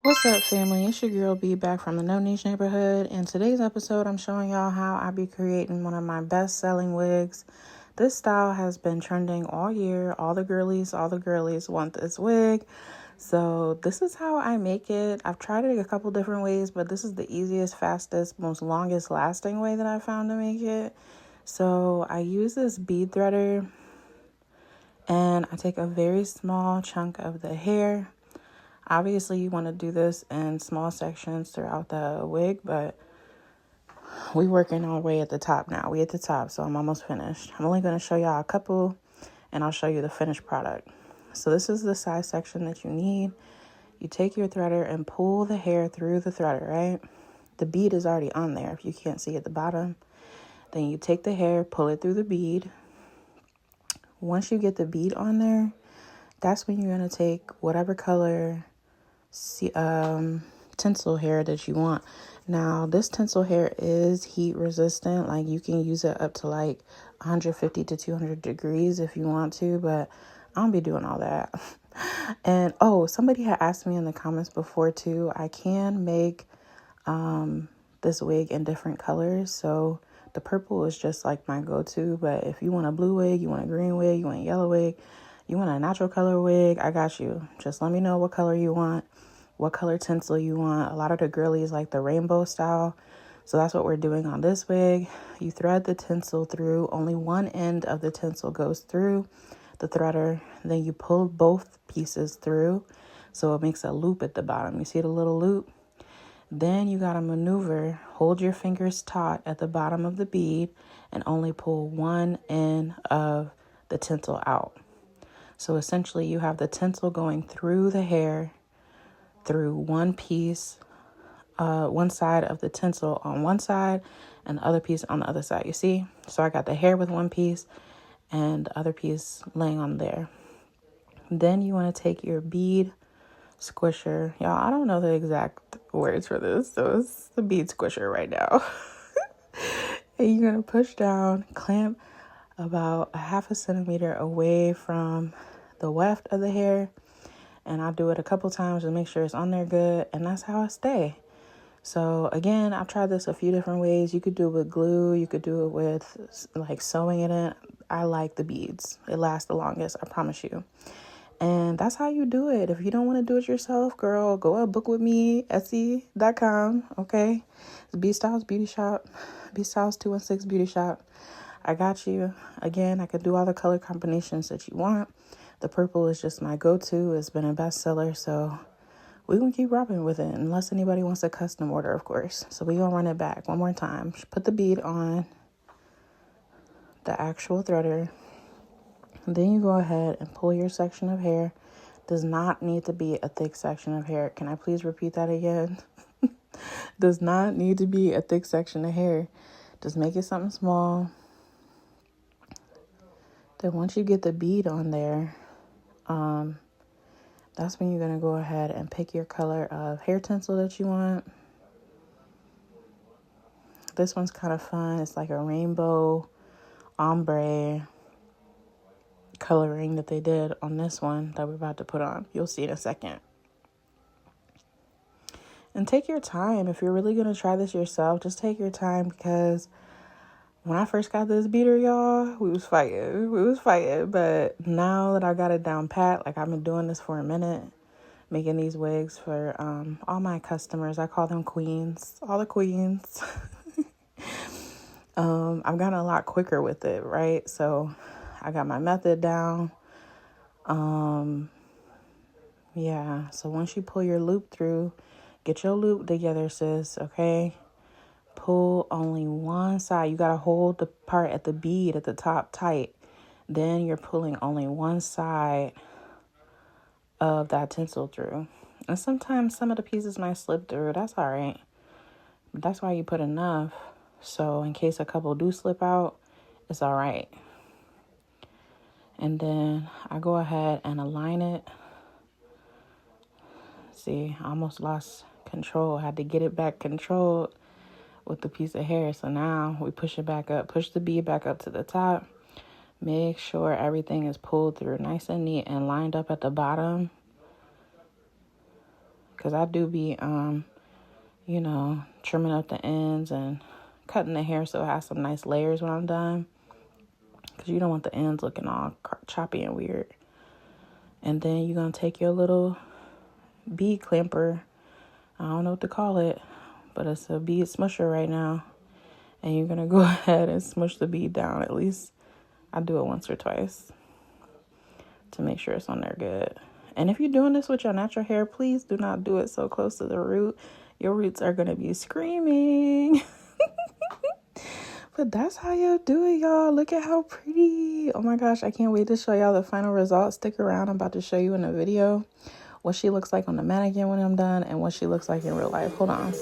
What's up, family? It's your girl Bead back from the No Niche neighborhood. In today's episode, I'm showing y'all how I be creating one of my best-selling wigs. This style has been trending all year. All the girlies want this wig. So this is how I make it. I've tried it a couple different ways, but this is the easiest, fastest, most longest lasting way that I found to make it. So I use this bead threader and I take a very small chunk of the hair. Obviously, you want to do this in small sections throughout the wig, but we working our way at the top now. We at the top, so I'm almost finished. I'm only going to show y'all a couple, and I'll show you the finished product. So this is the size section that you need. You take your threader and pull the hair through the threader, right? The bead is already on there if you can't see at the bottom. Then you take the hair, pull it through the bead. Once you get the bead on there, that's when you're going to take whatever color tinsel hair that you want. Now this tinsel hair is heat resistant, like you can use it up to like 150 to 200 degrees if you want to, but I don't be doing all that. And somebody had asked me in the comments before too, I can make this wig in different colors. So the purple is just like my go-to, but if you want a blue wig, you want a green wig, you want a yellow wig, you want a natural color wig, I got you. Just let me know what color you want, what color tinsel you want. A lot of the girlies like the rainbow style. So that's what we're doing on this wig. You thread the tinsel through. Only one end of the tinsel goes through the threader. Then you pull both pieces through. So it makes a loop at the bottom. You see the little loop? Then you got to maneuver, hold your fingers taut at the bottom of the bead and only pull one end of the tinsel out. So essentially you have the tinsel going through the hair, through one piece, one side of the tinsel on one side and the other piece on the other side. You see? So I got the hair with one piece and the other piece laying on there. Then you want to take your bead squisher. Y'all, I don't know the exact words for this, so it's the bead squisher right now. And you're going to push down, clamp about a half a centimeter away from the weft of the hair. And I do it a couple times to make sure it's on there good. And that's how I stay. So again, I've tried this a few different ways. You could do it with glue. You could do it with like sewing it in. I like the beads. It lasts the longest, I promise you. And that's how you do it. If you don't want to do it yourself, girl, go out, book with me, Etsy.com, okay? It's BESTYLEZ Beauty Shop, BESTYLEZ216 Beauty Shop. I got you. Again, I could do all the color combinations that you want. The purple is just my go-to. It's been a bestseller, so we're going to keep rocking with it, unless anybody wants a custom order, of course. So we're going to run it back one more time. Put the bead on the actual threader. Then you go ahead and pull your section of hair. Does not need to be a thick section of hair. Can I please repeat that again? Does not need to be a thick section of hair. Just make it something small. Then once you get the bead on there, that's when you're going to go ahead and pick your color of hair tinsel that you want. This one's kind of fun. It's like a rainbow ombre coloring that they did on this one that we're about to put on. You'll see in a second. And take your time. If you're really going to try this yourself, just take your time, because when I first got this beater, y'all, we was fighting. But now that I got it down pat, like I've been doing this for a minute, making these wigs for all my customers. I call them queens, all the queens. I've gotten a lot quicker with it, right? So I got my method down. Yeah, so once you pull your loop through, get your loop together, sis, okay? Pull only one side. You got to hold the part at the bead at the top tight. Then you're pulling only one side of that tinsel through. And sometimes some of the pieces might slip through. That's all right. But that's why you put enough. So in case a couple do slip out, it's all right. And then I go ahead and align it. See, I almost lost control. I had to get it back controlled with the piece of hair. So now we push it back up, push the bead back up to the top. Make sure everything is pulled through nice and neat and lined up at the bottom. because I do be, you know, trimming up the ends and cutting the hair so it has some nice layers when I'm done, because you don't want the ends looking all choppy and weird. And then you're going to take your little bead clamper. I don't know what to call it, but it's a bead smusher right now. And you're going to go ahead and smush the bead down. At least I do it once or twice to make sure it's on there good. And if you're doing this with your natural hair, please do not do it so close to the root. Your roots are going to be screaming. But that's how y'all do it, y'all. Look at how pretty. Oh my gosh, I can't wait to show y'all the final result. Stick around. I'm about to show you in the video what she looks like on the mannequin when I'm done and what she looks like in real life. Hold on.